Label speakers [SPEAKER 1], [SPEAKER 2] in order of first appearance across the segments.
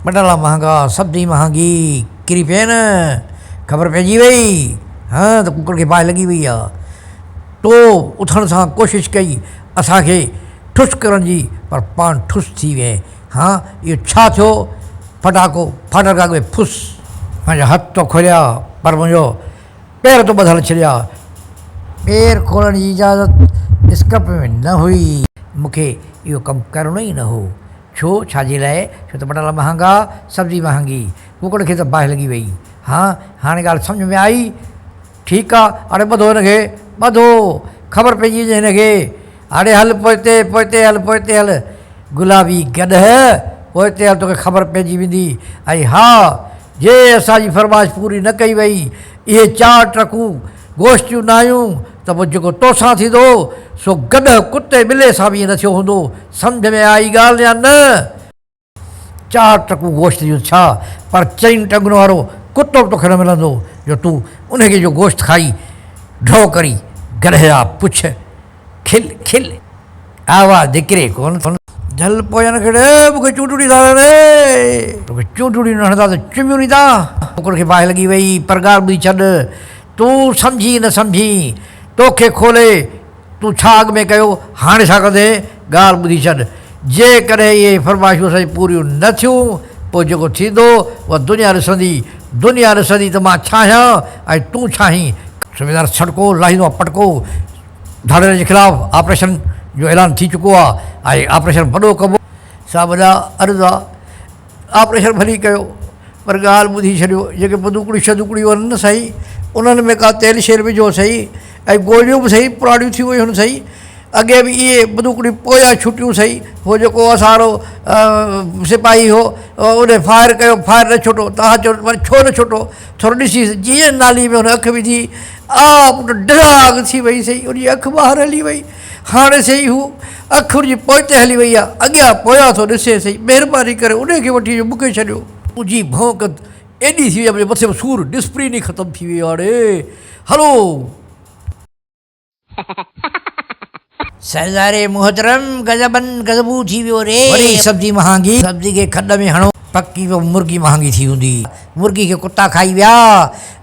[SPEAKER 1] पटाला महांगा, सब्जी महांगी, किरी पे न ख़बर पइजी वई। हाँ तो कुकर खे बाहि लॻी वई आहे। तो उथण सां कोशिशि कई असांखे ठुस करण जी, पर पाण ठुस थी विए। हाँ इहो छा थियो? फटाको फाटक अॻ में फुस। मुंहिंजा हथ तो खोलिया पर मुंहिंजो पेर तो ॿधल छॾिया। पेर खोलण जी इजाज़त स्कप में न हुई। मूंखे इहो कमु करिणो ई न हो। छो? छाजे लाइ? छो त पटाला महांगा, सब्जी महांगी, कुकड़ खे त बाहि लॻी वई। हाँ हाणे ॻाल्हि सम्झ में आई। ठीकु आहे, हाणे ॿधो हिनखे, ॿधो, ख़बर पइजी वञे हिनखे। हाणे हल पोइते पोइते हल, पोइते हल गुलाबी गॾह, पोइते हल, तोखे ख़बर पइजी वेंदी। ऐं हा जे असांजी फरमाइश पूरी न कई वई, इहे 4 ट्रकूं गोश्त जूं न आयूं, त पोइ जेको तोसां थींदो सो गॾह कुते ॿिले सां बि ईअं न थियो हूंदो। सम्झ में आई ॻाल्हि या न? 4 ट्रकूं गोश्त जूं छा, पर 4 टंगुनि वारो कुतो बि तोखे न मिलंदो जो तूं उनखे जो गोश्त खाई ड्रो करी। गॾिया पुछ, खिल खिल, आवाज़ निकिरे कोन। जल पोयन खे मूंखे चूंटू ॾींदा रे, तोखे चूंटू ॾींदा हणंदा त चुमियूं ॾींदा। कुकड़ खे बाहि लॻी वई, पर ॻाल्हि ॿुधी छॾ। तूं सम्झी न सम्झी, तोखे खोले तूं छा अॻ में कयो, हाणे छा कंदे? ॻाल्हि ॿुधी छॾ। जेकॾहिं इहे फरमाइशूं असांजी पूरियूं न थियूं, पोइ जेको थींदो उहा दुनिया ॾिसंदी। दुनिया ॾिसंदी त मां छा आहियां ऐं तूं छा आहीं। सूबेदार छटको लाहींदो आहे पटको। धाड़े जे ख़िलाफ़ु ऑपरेशन जो ऐलान थी चुको आहे ऐं ऑपरेशन वॾो कबो। सा वॾा अर्ज़ आहे, ऑपरेशन भली कयो, पर ॻाल्हि ॿुधी छॾियो। जेके बंदूकड़ियूं शदूकड़ियूं आहिनि न सही, उन्हनि में का तेल शेर विझो सही, ऐं गोलियूं बि सही पुराणियूं थी वयूं आहिनि सही। अॻे बि इहे बंदूकड़ियूं पोयां छुटियूं सही। उहो जेको असांजो सिपाही हो उन फायर कयो, फायर न छुटो। तव्हां चओ वरी छो न छुटो? थोरो ॾिसी जीअं नाली में हुन अखि विधी, पुटु ड्राग थी वई सही, उनजी अखि ॿाहिरि हली वई। हाणे सही हू अखि उनजी पोइते हली वई आहे, अॻियां पोयां थो ॾिसे सही। महिरबानी करे उनखे वठी अचो, मूंखे छॾियो। मुंहिंजी भौंक एॾी थी वई आहे, मुंहिंजे मथे में सूरु डिस्प्रीन ई ख़तमु थी वई आहे। हाणे हलो सरदारे मोहतरम, गज़बन गज़बू थी वियो रे। वरी सब्जी महांगी, सब्जी खे खॾ में हणो, पकी मुर्गी महांगी थी हूंदी। मुर्गी खे कुता खाई विया,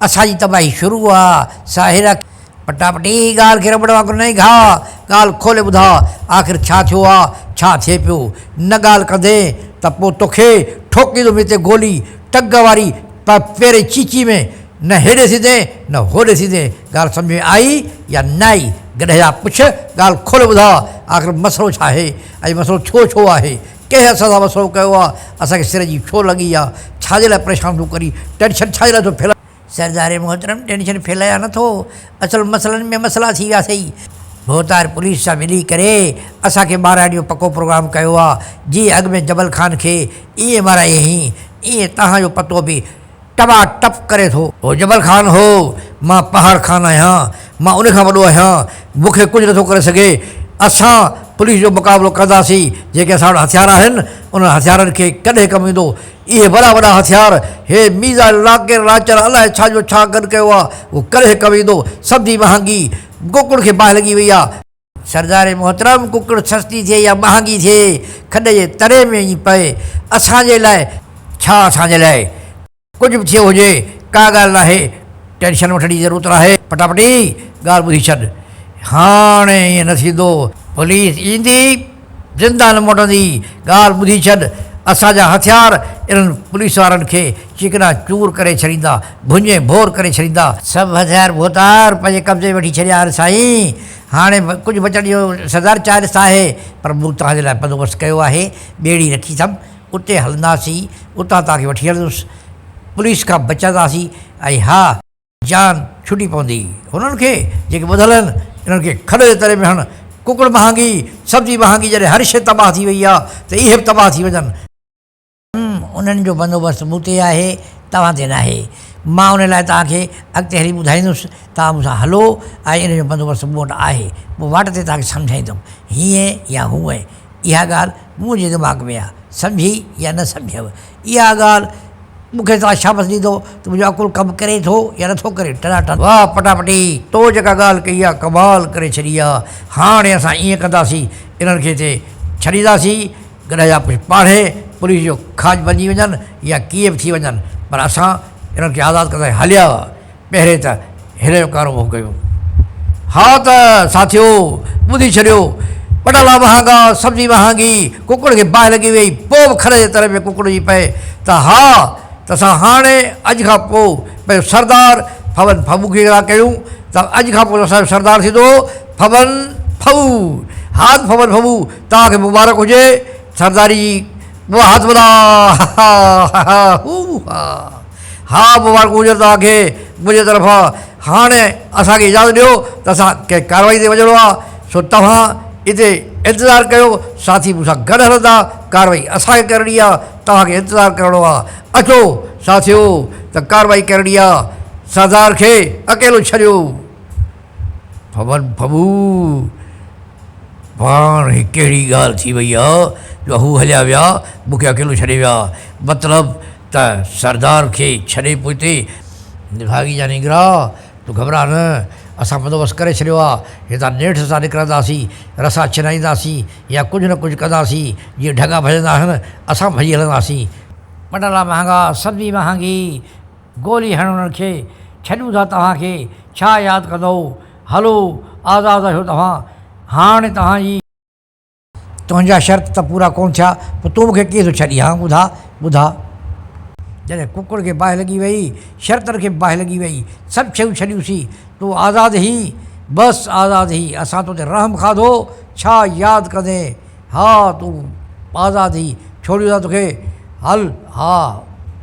[SPEAKER 1] असांजी तबाही शुरू आहे। साहिरा पटापटी ॻाल्हि खे रबड़ वांगुरु न घा, ॻाल्हि खोले ॿुधा। आख़िर छा थियो आहे, छा थिए पियो? न ॻाल्हि कंदे त पोइ तोखे ठोकींदो हिते गोली टग वारी, पर पहिरें चीची में, न हेॾे सीधे न होॾे सीधे। ॻाल्हि सम्झ में आई या न आई? गॾिया पुछ, ॻाल्हि खोले ॿुधा। आख़िर मसइलो छा आहे ऐं मसइलो छो आहे? कंहिं असां सां मसइलो कयो आहे? असांखे सिर जी छो लॻी आहे? छाजे लाइ परेशान थो करी? टेंशन छाजे लाइ थो फैला? सरदारे मोहतरम, टेंशन फैलाया नथो, असल मसइलनि में मसइला थी विया सही। भोतार पुलिस सां मिली करे असांखे ॿाराइण जो पको प्रोग्राम कयो आहे। जीअं अॻ में जबल ख़ान खे ईअं माराई हुई, ईअं तव्हांजो पतो बि टपा टप करे थो। हो जबल ख़ान हो, मां पहाड़ ख़ान आहियां, मां उन खां वॾो आहियां, मूंखे कुझु नथो करे सघे। असां पुलिस जो मुक़ाबिलो कंदासीं। जेके असां वटि हथियार आहिनि, उन्हनि हथियारनि खे कॾहिं कमु ईंदो। इहे वॾा वॾा हथियार, हे मीज़ा लाकेर लाचर अलाए छा जो छा गॾु कयो आहे, उहो कॾहिं कमु ईंदो। सब्जी महांगी, कुकड़ खे बाहि लॻी वई आहे। सरदारे मोहतरम, कुकड़ सस्ती थिए या महांगी थिए, खॾ जे तरे में ई पए। असांजे लाइ छा, असांजे लाइ कुझु बि थियो हुजे, का ॻाल्हि न आहे, टेंशन वठण जी ज़रूरत न आहे। फटाफटी ॻाल्हि ॿुधी छॾ। हाणे ईअं न थींदो, पुलिस ईंदी, ज़िंदा न मोटंदी। ॻाल्हि ॿुधी छॾ। असांजा हथियार इन्हनि पुलिस वारनि खे चिकना चूर करे छॾींदा, भुञे भोर करे छॾींदा। सभु हथियार भोतार पंहिंजे कब्ज़े वठी छॾिया आहिनि साईं। हाणे कुझु बचण जो सरदार चारिस आहे, पर मूं तव्हांजे लाइ बंदोबस्तु कयो आहे। ॿेड़ी रखी अथमि, उते हलंदासीं, उतां तव्हांखे वठी हलंदुसि, पुलिस खां बचंदासीं। ऐं हा, जान छुटी पवंदी हुननि खे जेके ॿुधल आहिनि। इन्हनि खे खॾ जे तरे में हण। कुकड़ महांगी, सब्जी महांगी, जॾहिं हर शइ तबाह थी वई आहे त इहे बि तबाह थी वञनि। उन्हनि जो बंदोबस्तु मूं ते आहे, तव्हां ते न आहे। मां उन लाइ तव्हांखे अॻिते हली ॿुधाईंदुसि, तव्हां मूंसां हलो ऐं इन जो बंदोबस्तु मूं वटि आहे। पोइ वाट ते तव्हांखे सम्झाईंदुमि, हीअं या हूअं। इहा ॻाल्हि मुंहिंजे दिमाग़ में आहे, सम्झी या न सम्झव? इहा ॻाल्हि मूंखे तव्हां शाबस ॾींदो त मुंहिंजो अकुलु कमु करे थो या नथो करे। टनाटन वाह पटापटी, तो जेका ॻाल्हि कई आहे कमाल करे छॾी आहे। हाणे असां ईअं कंदासीं, इन्हनि खे हिते छॾींदासीं, गॾिया पाणे पुलिस जो खाज बणिजी वञनि या कीअं बि थी वञनि, पर असां इन्हनि खे आज़ादु कंदा हलिया पहिरें त हिन जो कारोबार कयो। हा त साथियो ॿुधी छॾियो, पटाटा महांगा, सब्जी महांगी, कुकड़ खे बाहि लॻी वई, पोइ बि खर जे तर में कुकड़ जी पए त हा त असां हाणे अॼु खां पोइ पंहिंजो सरदार फवन फबू खे था कयूं त अॼु खां पोइ असांजो सरदार थींदो फवन फबू। हा फवन फबू, तव्हांखे मुबारक हुजे सरदारी जी, पोइ हथ वधा हा मुबारक हुजे तव्हांखे मुंहिंजे तरफ़ां। हाणे असांखे इजाज़त ॾियो त असां कंहिं कारवाई ते वञिणो आहे, सो तव्हां हिते इंतज़ारु कयो, साथी मूंसां गॾु हलंदा, कारवाई असांखे करणी आहे, तव्हांखे इंतज़ारु करिणो आहे। अचो साथियो त कारवाई करणी आहे, सरदार खे अकेलो छॾियो। फवन फबू पाण ही कहिड़ी ॻाल्हि थी वई आहे जो हू हलिया विया, मूंखे अकेलो छॾे विया, मतिलबु त सरदार खे छॾे पोइ हिते निभागी जा निंगरा तूं घबरा न, असां बंदोबस्तु करे छॾियो आहे, हितां नेठि सां निकिरंदासीं, रसा छिनाईंदासीं या कुझु न कुझु कंदासीं, जीअं ढगा भॼंदा आहिनि असां भॼी हलंदासीं। पटाटा महांगा, सब्जी महांगी, गोली हणो उन्हनि खे, छॾियूं था तव्हांखे, छा यादि कंदो, हलो आज़ादु आहियो तव्हां। हाणे तव्हांजी तुंहिंजा शर्त त पूरा कोन थिया, पोइ तूं मूंखे कीअं थो छॾी? हा ॿुधा ॿुधा, जॾहिं कुकड़ खे बाहि लॻी वई, शर्तनि खे बाहि लॻी वई, सभु शयूं छॾियूंसीं, तूं आज़ादु ई, बसि आज़ादु ई, असां तो ते रहम खाधो, छा यादि कंदे? हा तूं आज़ादु ई, छोड़ियूं था तोखे, हल हा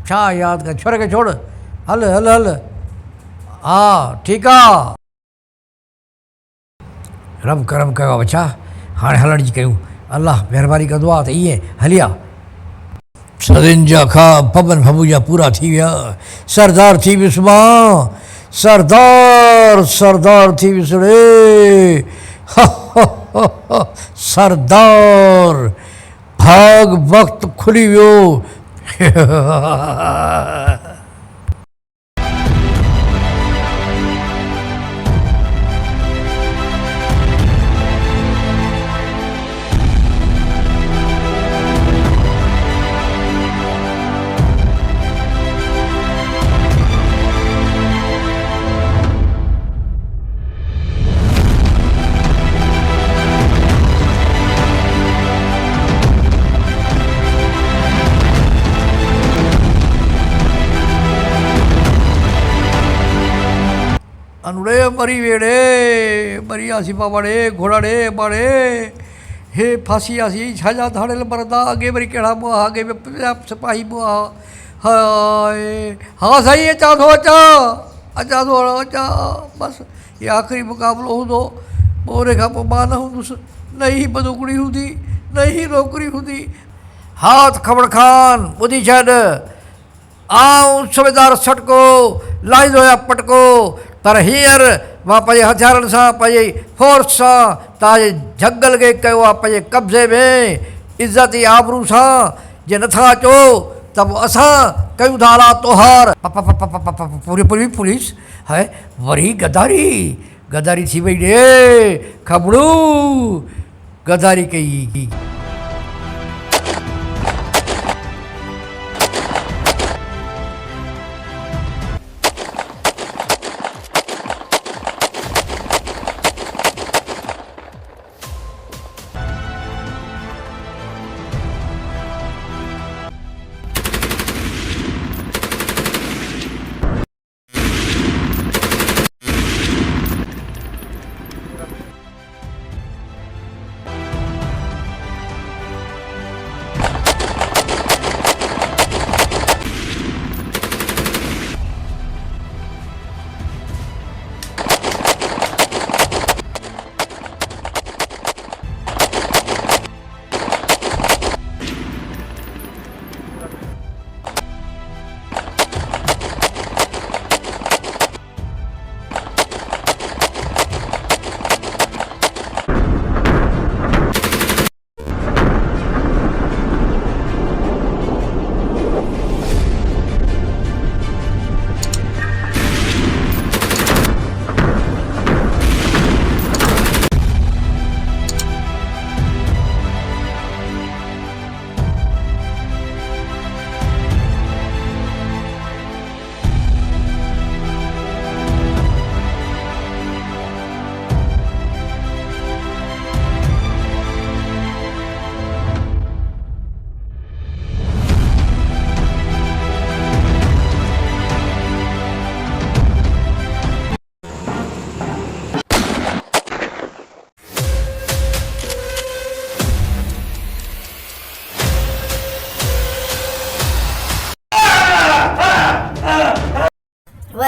[SPEAKER 1] छा यादि कर, छोर खे छोड़, हल हल हल, हा ठीकु आहे, रब करम कयो आहे बचा, हाणे हलण जी कयूं, अलाह महिरबानी कंदो आहे त ईअं हलिया। सदियुनि जा ख़्वाब फवन फबू जा पूरा थी विया, सरदार थी वियुसि मां, सरदार सरदार थी वियुसि रे, सरदार भाग वक़्तु खुली वियो। अनुड़े मरी वेड़े मरी आसी बाबाड़े घोड़ाड़े बाड़े हे फांसी आसी छाजा धाड़ेल मरदा, अॻे वरी कहिड़ा बुआ, अॻे सिपाही बुआ, हाय हा साईं अचां थो अचां थो अचां, बसि इहो आख़िरी मुक़ाबिलो हूंदो, पोइ उन खां पोइ मां न हूंदुसि, न ई बंदूकड़ी हूंदी, न ई नौकिरी हूंदी। हाथ खबड़ खान ॿुधी छॾ, आऊं सूबेदार सटको लाहींदो आहियां पटको, पर हींअर मां पंहिंजे हथियारनि सां, पंहिंजे फोर्स सां तव्हांजे झंगल खे कयो आहे पंहिंजे कब्ज़े में, इज़त ई आबरू सां, जे नथा अचो त पोइ असां कयूं था आला तोहार। पूरी पूरी पुलिस है वरी गदारी गदारी थी वई ॾे, खबड़ू गदारी कई।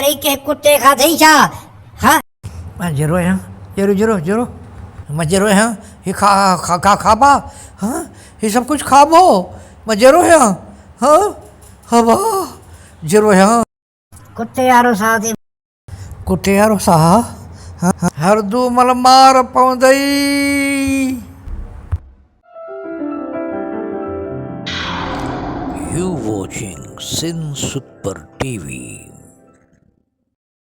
[SPEAKER 2] अड़े के कुत्ते खाधई छा? हाँ
[SPEAKER 1] मैं जरो है जरो जरो जरो मैं जरो है ये खा खा खा खाबा हाँ ये सब कुछ खाबो मैं जरो है हाँ हवा जरो है
[SPEAKER 2] कुत्ते यारो साथ ही
[SPEAKER 1] कुटे यारो सा हर दू मल मार पवंदई You watching Sin Super TV.